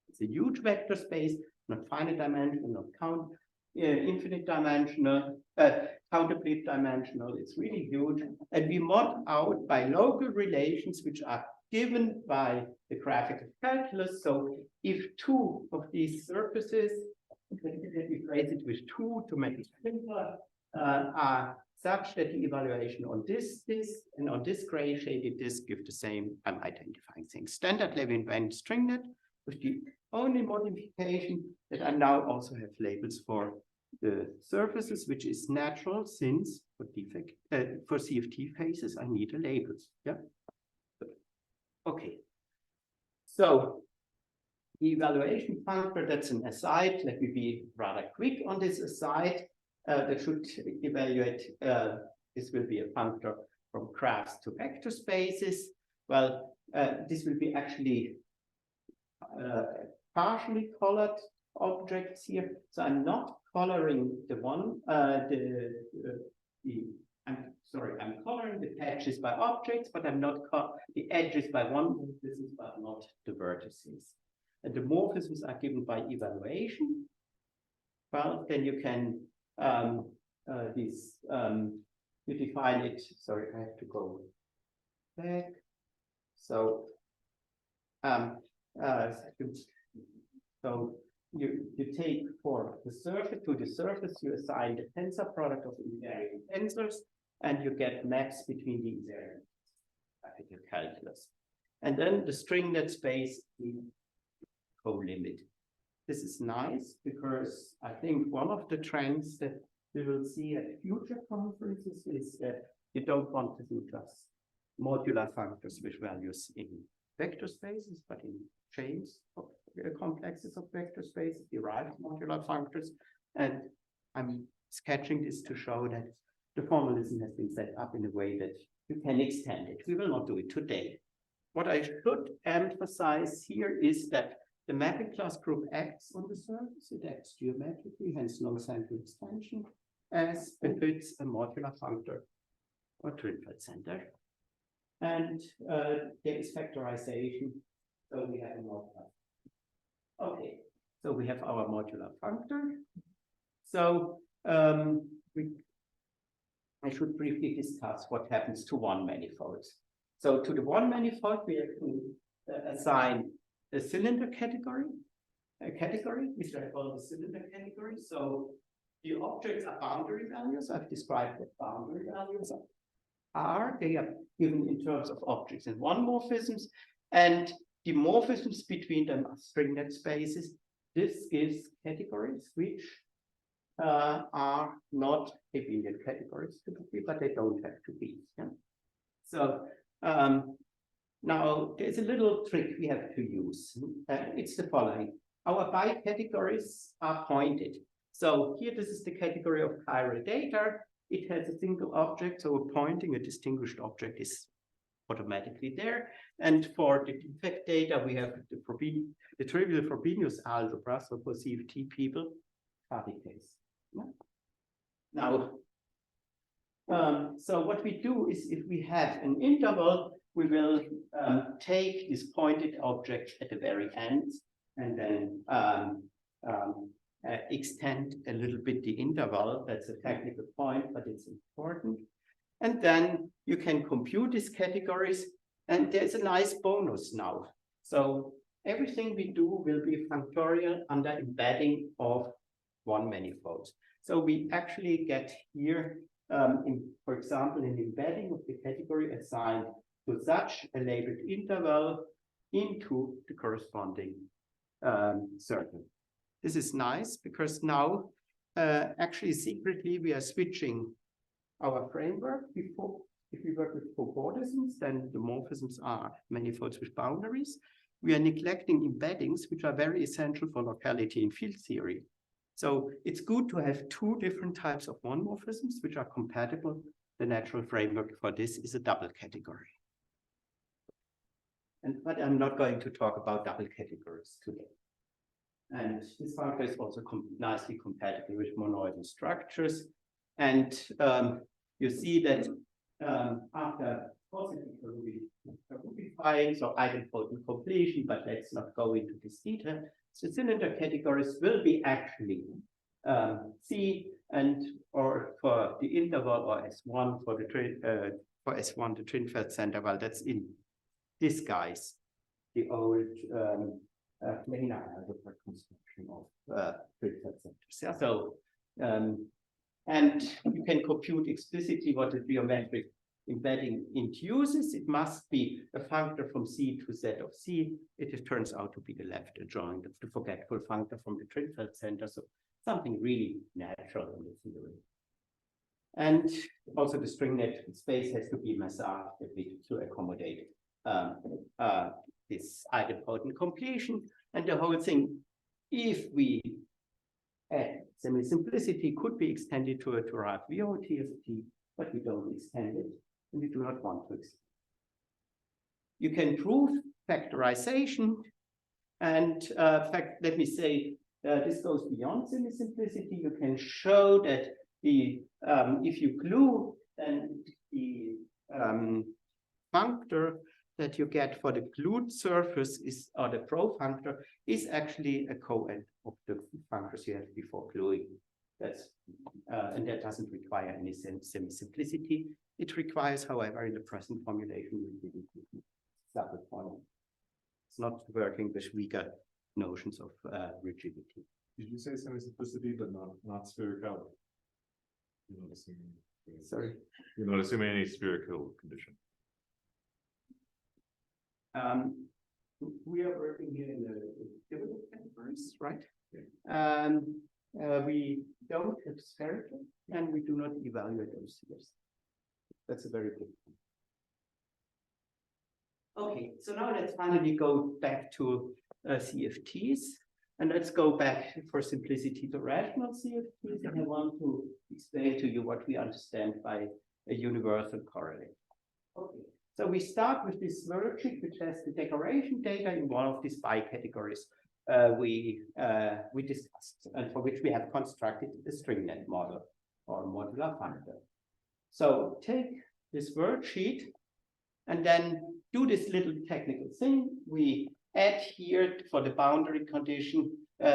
It's a huge vector space, not finite dimensional, not infinite dimensional, counterplete dimensional. It's really huge. And we mod out by local relations which are given by the graphical calculus. So if two of these surfaces, let me phrase it with two to make it simpler, are such that the evaluation on this and on this gray shaded disk give the same identifying things. Standard Levin-Band stringnet, with the only modification that I now also have labels for the surfaces, which is natural since for defect for CFT phases I need a labels. Yeah. Okay. So the evaluation functor, that's an aside. Let me be rather quick on this aside. That should evaluate, this will be a functor from graphs to vector spaces. Well, this will be actually partially colored objects here. So I'm not coloring the one, I'm coloring the edges by objects, but I'm not the edges by one morphism, but not the vertices. And the morphisms are given by evaluation. Well, then you can you define it. Sorry, I have to go back. So, so you take for the surface to the surface, you assign the tensor product of invariant tensors, and you get maps between the invariants. Your calculus. And then the string net space in co-limit. This is nice because I think one of the trends that we will see at future conferences is that you don't want to do just modular functors with values in vector spaces, but in chains of complexes of vector spaces, derived modular functors. And I'm sketching this to show that the formalism has been set up in a way that you can extend it. We will not do it today. What I should emphasize here is that the mapping class group acts on the surface. It acts geometrically, hence no central extension, as befits a modular functor or Trinfeld center. And there is factorization. So we have a modular. Okay, so we have our modular functor. So I should briefly discuss what happens to one manifolds. So to the one manifold, we have to assign a cylinder category, which I call the cylinder category. So the objects are boundary values. I've described what boundary values are. They are given in terms of objects and one morphisms, and the morphisms between them are string net spaces. This gives categories which are not abelian categories typically, but they don't have to be. Yeah? So now there's a little trick we have to use. It's the following. Our bicategories are pointed. So here, this is the category of chiral data. It has a single object, so a pointing, a distinguished object is automatically there. And for the defect data, we have the trivial Frobenius algebra, so for CFT people, Cardiff case. Yeah. Now, so what we do is if we have an interval, we will take this pointed object at the very end and then extend a little bit the interval. That's a technical point, but it's important. And then you can compute these categories, and there's a nice bonus now. So everything we do will be functorial under embedding of one manifold. So we actually get here, for example, an embedding of the category assigned to such a labeled interval into the corresponding circle. This is nice because now actually secretly we are switching our framework. Before, if we work with cobordisms, then the morphisms are manifolds with boundaries. We are neglecting embeddings, which are very essential for locality in field theory. So it's good to have two different types of one morphisms which are compatible. The natural framework for this is a double category. But I'm not going to talk about double categories today. And this functor is also nicely compatible with monoidal structures. And you see that after Rubifying, so idempotent completion, but let's not go into this detail. So cylinder categories will be actually C and or for the interval or S1 for the for S1 the Trinfeld center. Well, that's in disguise the old planar algebra construction of Trinfeld centers. Yeah? So and you can compute explicitly what the geometric embedding induces. It must be a functor from C to Z of C. It turns out to be the left adjoint of the forgetful functor from the Trinfeld center. So something really natural in the theory. And also the string net space has to be massaged a bit to accommodate this idempotent completion. And the whole thing, if we add semi-simplicity, could be extended to a derived VOTFT, but we don't extend it, and we do not want to extend it. You can prove factorization, and let me say, this goes beyond semi-simplicity. You can show that the if you glue, then the functor that you get for the glued surface is, or the pro functor, is actually a coend of the functors you have before gluing. That's and that doesn't require any semi-simplicity. It requires, however, in the present formulation, rigidity. Double point. It's not working with weaker notions of rigidity. Did you say semi-simplicity, but not spherical? You're not assuming. Sorry. You're not assuming any spherical condition. We are working here in the pivotal categories, right? Yeah. We don't have spherical, and we do not evaluate those spheres. That's a very good point. Okay, so now let's finally go back to CFTs, and let's go back for simplicity to rational CFTs, and I want to explain to you what we understand by a universal correlate. Okay, so we start with this worksheet, which has the decoration data in one of these bi-categories we discussed, and for which we have constructed the stringnet model or modular functor. So take this worksheet and then do this little technical thing. We add here for the boundary condition,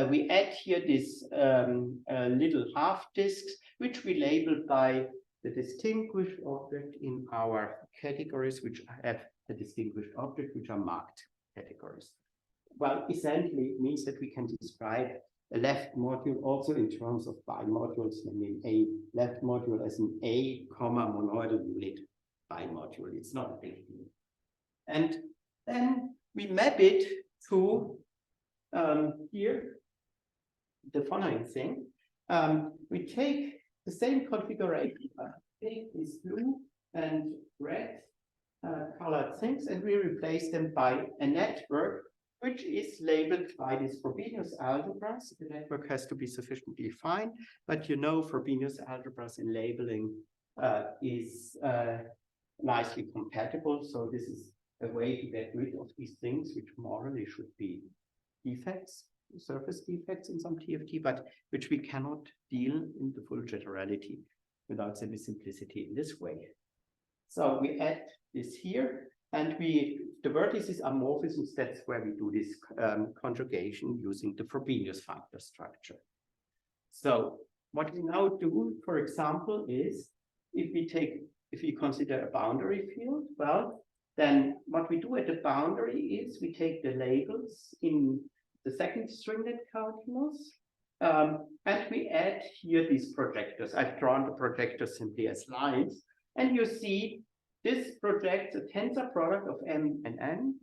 we add here this little half disks, which we label by the distinguished object in our categories, which have the distinguished object, which are marked categories. Well, essentially, it means that we can describe a left module also in terms of bimodules, meaning a left module as an A, monoidal unit bimodule. It's not a big deal. And then we map it to here, the following thing. We take the same configuration, take these blue and red colored things, and we replace them by a network which is labeled by these Frobenius algebras. The network has to be sufficiently fine, but you know Frobenius algebras in labeling is nicely compatible. So this is a way to get rid of these things which morally should be defects, surface defects in some TFT, but which we cannot deal in the full generality without semi-simplicity in this way. So we add this here, and the vertices are morphisms. That's where we do this conjugation using the Frobenius functor structure. So what we now do, for example, is if we consider a boundary field, well, then what we do at the boundary is we take the labels in the second stringlet calculus, and we add here these projectors. I've drawn the projectors simply as lines, and you see this projects a tensor product of M and N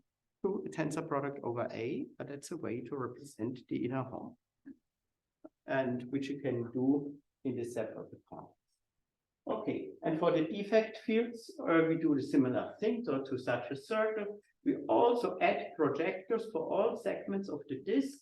to a tensor product over A, but that's a way to represent the inner home, and which you can do in the set of the points. Okay, and for the defect fields, we do the similar thing. So to such a circle, we also add projectors for all segments of the disk,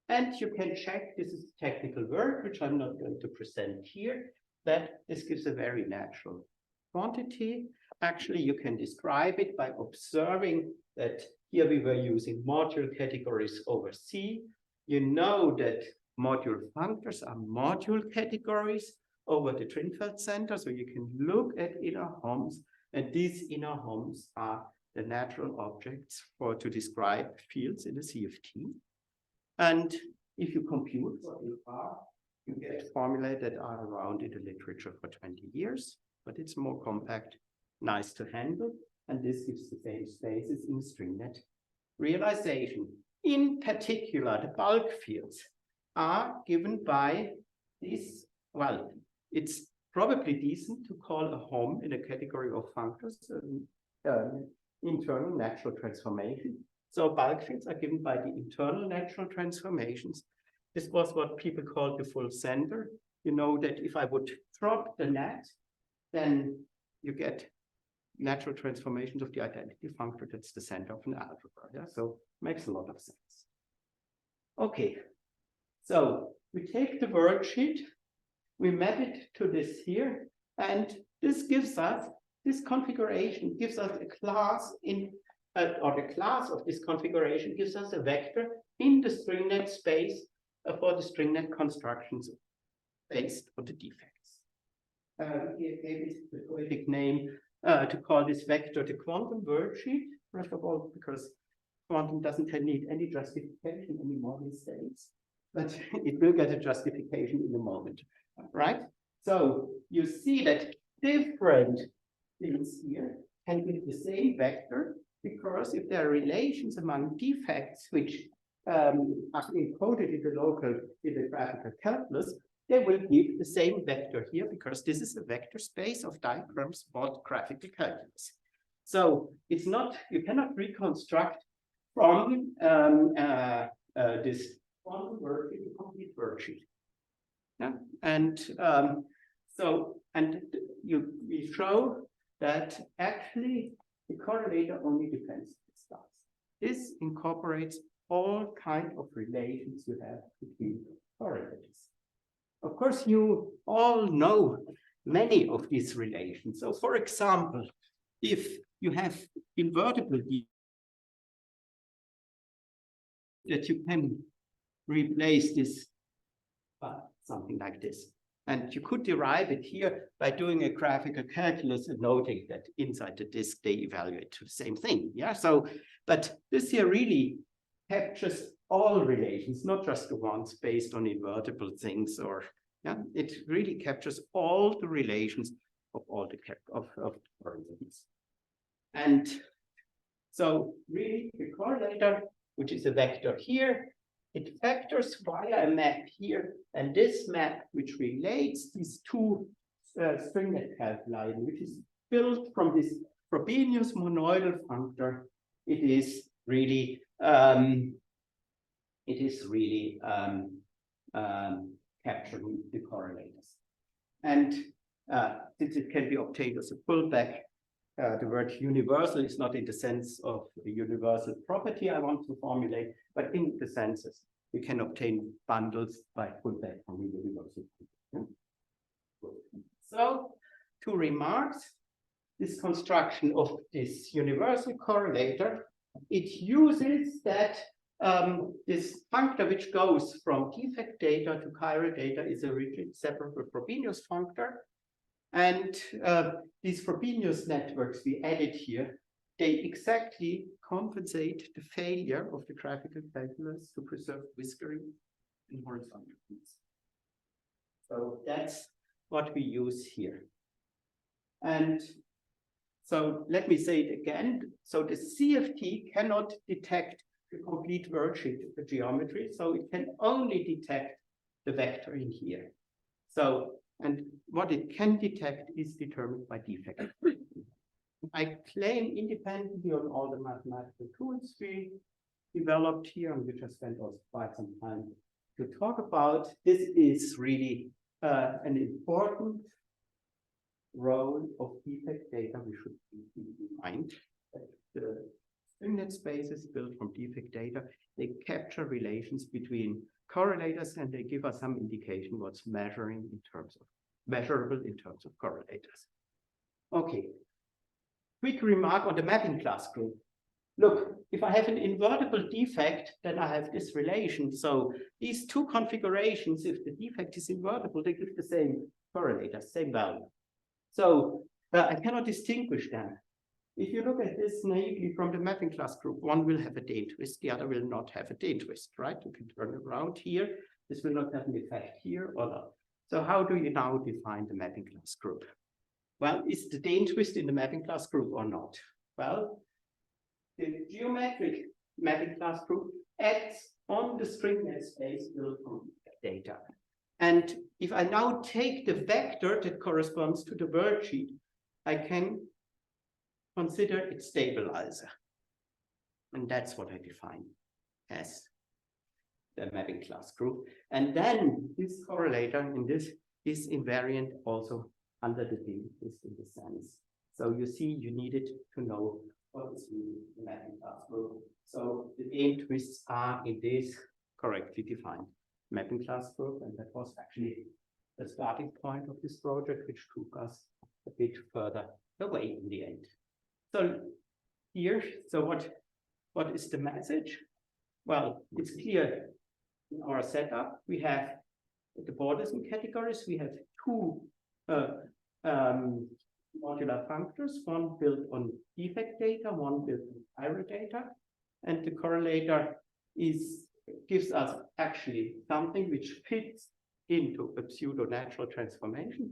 and you can check, this is technical work, which I'm not going to present here, that this gives a very natural quantity. Actually, you can describe it by observing that here we were using module categories over C. You know that module functors are module categories over the Trinfeld center, so you can look at inner homes, and these inner homes are the natural objects to describe fields in the CFT. And if you compute what they are, you get formulae that are around in the literature for 20 years, but it's more compact, nice to handle, and this gives the same spaces in stringnet realization. In particular, the bulk fields are given by this, well, it's probably decent to call a home in a category of functors internal natural transformation. So bulk fields are given by the internal natural transformations. This was what people called the full center. You know that if I would drop the net, then you get natural transformations of the identity functor. That's the center of an algebra. Yeah? So makes a lot of sense. Okay, so we take the worksheet, we map it to this here, and this gives us, this configuration gives us a class in, or the class of this configuration gives us a vector in the stringnet space for the stringnet constructions based on the defects. We gave this the poetic name to call this vector the quantum worksheet, first of all, because quantum doesn't need any justification anymore these days, but it will get a justification in a moment, right? So you see that different things here can be the same vector, because if there are relations among defects which are encoded in the graphical calculus, they will give the same vector here, because this is a vector space of diagrams about graphical calculus. So it's not, you cannot reconstruct from this one worksheet to complete worksheet. Yeah, and we show that actually the correlator only depends on the stars. This incorporates all kinds of relations you have between correlators. Of course, you all know many of these relations. So, for example, if you have invertible that you can replace this by something like this. And you could derive it here by doing a graphical calculus and noting that inside the disk they evaluate to the same thing. Yeah. So, but this here really captures all relations, not just the ones based on invertible things, or yeah, it really captures all the relations of all the correlations. And so really the correlator, which is a vector here, it factors via a map here, and this map, which relates these two stringlet calculi, which is built from this Frobenius monoidal functor, it is really capturing the correlators. And since it can be obtained as a pullback, the word universal is not in the sense of the universal property I want to formulate, but in the senses we can obtain bundles by pullback from the universal. So, two remarks. This construction of this universal correlator, it uses that this functor which goes from defect data to chiral data is a rigid separable Frobenius functor. And these Frobenius networks we added here, they exactly compensate the failure of the graphical calculus to preserve whiskering in horizontal fields. So that's what we use here. And so let me say it again. So the CFT cannot detect the complete worksheet of geometry, so it can only detect the vector in here. So, and what it can detect is determined by defect. I claim independently on all the mathematical tools we developed here, and which I spent also quite some time to talk about. This is really an important role of defect data we should keep in mind. The stringlet spaces built from defect data, they capture relations between correlators, and they give us some indication what's measurable in terms of correlators. Okay. Quick remark on the mapping class group. Look, if I have an invertible defect, then I have this relation. So these two configurations, if the defect is invertible, they give the same correlator, same value. So I cannot distinguish them. If you look at this naively from the mapping class group, one will have a Dane twist, the other will not have a Dane twist, right? You can turn around here. This will not have an effect here or not. So how do you now define the mapping class group? Well, is the Dane twist in the mapping class group or not? Well, the geometric mapping class group acts on the stringlet space built from data. And if I now take the vector that corresponds to the worksheet, I can consider its stabilizer. And that's what I define as the mapping class group. And then this correlator in this is invariant also under the Dane twist in the sense. So you see, you needed to know what is really the mapping class group. So the Dane twists are in this correctly defined mapping class group, and that was actually the starting point of this project, which took us a bit further away in the end. So here, so what is the message? Well, it's clear in our setup. We have the borders and categories. We have two modular functors, one built on defect data, one built on chiral data, and the correlator gives us actually something which fits into a pseudo-natural transformation.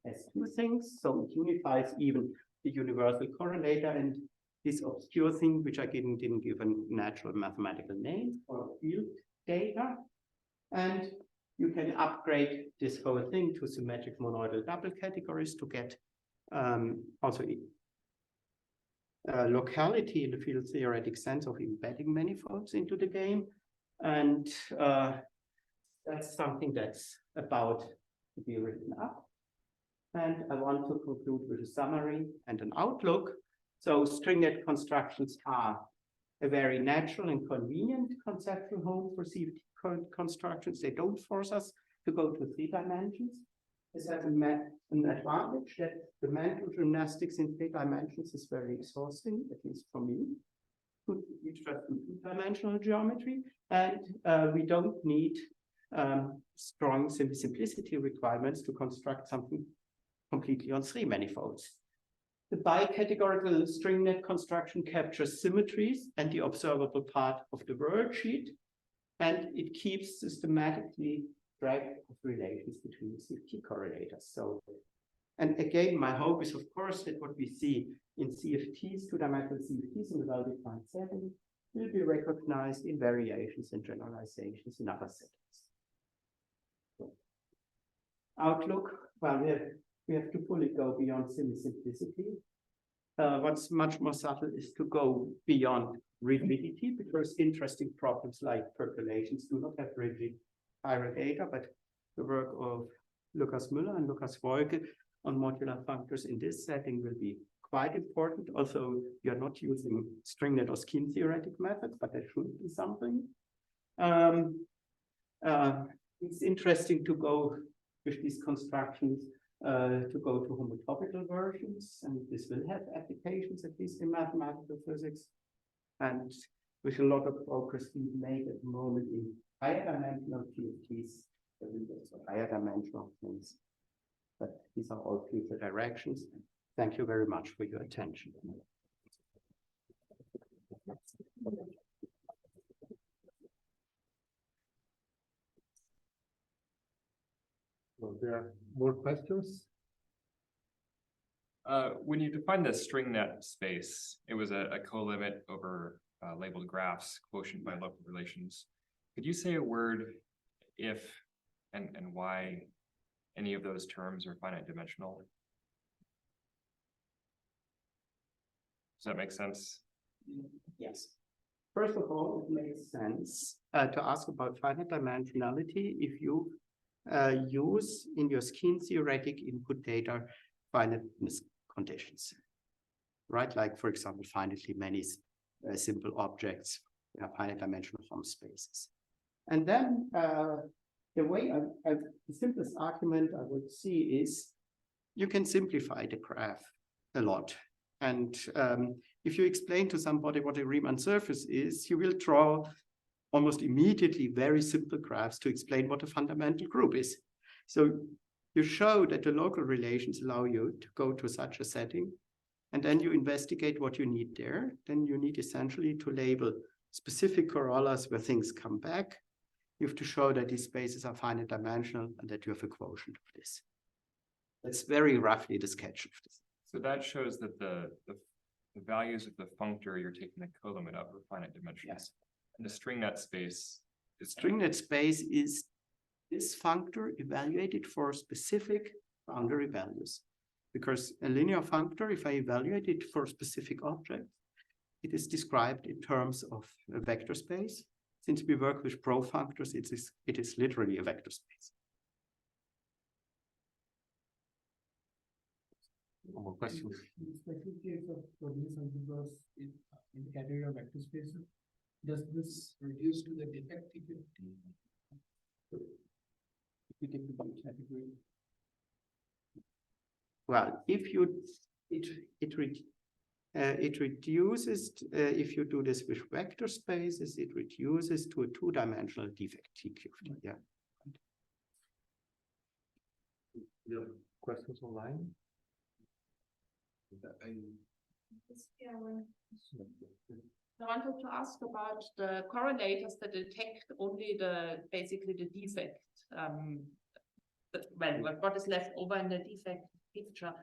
has two things, so it unifies even the universal correlator and this obscure thing, which I didn't give a natural mathematical name, or field data. And you can upgrade this whole thing to symmetric monoidal double categories to get also locality in the field theoretic sense of embedding manifolds into the game. And that's something that's about to be written up. And I want to conclude with a summary and an outlook. So stringlet constructions are a very natural and convenient conceptual home for CFT constructions. They don't force us to go to 3 dimensions. This has an advantage that the mental gymnastics in 3 dimensions is very exhausting, at least for me. Interesting 2-dimensional geometry, and we don't need strong simplicity requirements to construct something completely on 3 manifolds. The bicategorical stringlet construction captures symmetries and the observable part of the worldsheet, and it keeps systematically track of relations between the CFT correlators. So, and again, my hope is, of course, that what we see in CFTs, 2-dimensional CFTs in the well-defined setting, will be recognized in variations and generalizations in other settings. So, outlook, well, we have to fully go beyond semi-simplicity. What's much more subtle is to go beyond rigidity, because interesting problems like percolations do not have rigid chiral data, but the work of Lukas Müller and Lukas Schweigert on modular functors in this setting will be quite important. Also, you're not using stringlet or skin theoretic methods, but there should be something. It's interesting to go with these constructions to go to homotopical versions, and this will have applications, at least in mathematical physics. And with a lot of progress being made at the moment in higher dimensional CFTs, there will be also higher dimensional things. But these are all future directions. Thank you very much for your attention. So there are more questions? When you define the string net space, it was a co-limit over labeled graphs, quotient by local relations. Could you say a word if and why any of those terms are finite dimensional? Does that make sense? Yes. First of all, it makes sense to ask about finite dimensionality if you use in your skin theoretic input data finiteness conditions, right? Like, for example, finitely many simple objects, finite dimensional form spaces. And then the way the simplest argument I would see is you can simplify the graph a lot. And if you explain to somebody what a Riemann surface is, you will draw almost immediately very simple graphs to explain what a fundamental group is. So you show that the local relations allow you to go to such a setting, and then you investigate what you need there. Then you need essentially to label specific corollars where things come back. You have to show that these spaces are finite dimensional and that you have a quotient of this. That's very roughly the sketch of this. So that shows that the values of the functor you're taking the co-limit of are finite dimensional. Yes. And the string net space is Stringlet space is this functor evaluated for specific boundary values. Because a linear functor, if I evaluate it for a specific object, it is described in terms of a vector space. Since we work with pro-functors, it is literally a vector space. No more questions? In the special case of Frobenius algebras in the category of vector spaces, does this reduce to the defect if you take the bulk category? Well, if you it reduces if you do this with vector spaces, it reduces to a 2-dimensional defect TQFT. Yeah. Yeah. Questions online? I wanted to ask about the correlators that detect only basically the defect. What is left over in the defect picture.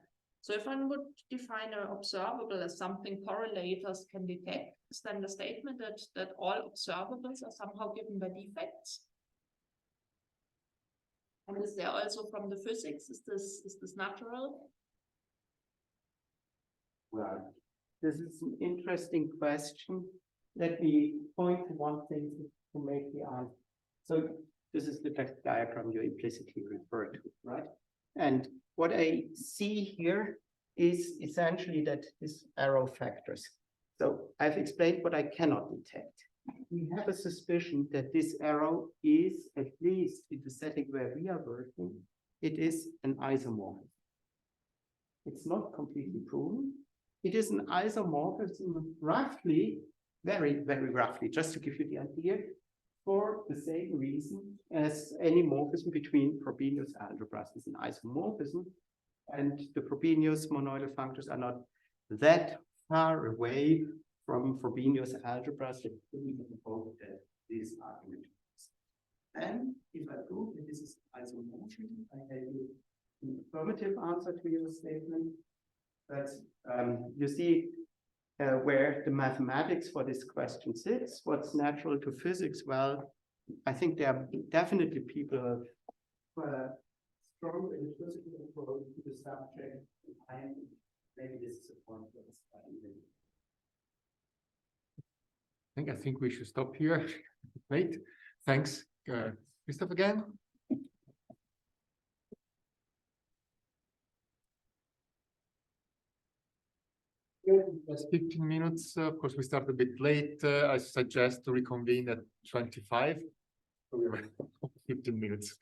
So if one would define an observable as something correlators can detect, is then the statement that all observables are somehow given by defects? And is there also from the physics, is this natural? Well, this is an interesting question. Let me point to one thing to make the answer. So this is the text diagram you implicitly referred to, right? And what I see here is essentially that this arrow factors. So I've explained what I cannot detect. We have a suspicion that this arrow is, at least in the setting where we are working, it is an isomorphism. It's not completely proven. It is an isomorphism roughly, very, very roughly, just to give you the idea, for the same reason as any morphism between Frobenius algebras is an isomorphism, and the Frobenius monoidal functors are not that far away from Frobenius algebras that we can invoke that this argument. And if I prove that this is isomorphism, I tell you an affirmative answer to your statement. But you see where the mathematics for this question sits, what's natural to physics. Well, I think there are definitely people who are strong in the physical approach to the subject. And maybe this is a point for this. I think we should stop here. Great. Thanks, Christoph, again. That's 15 minutes. Of course, we start a bit late. I suggest to reconvene at 25. So we have 15 minutes.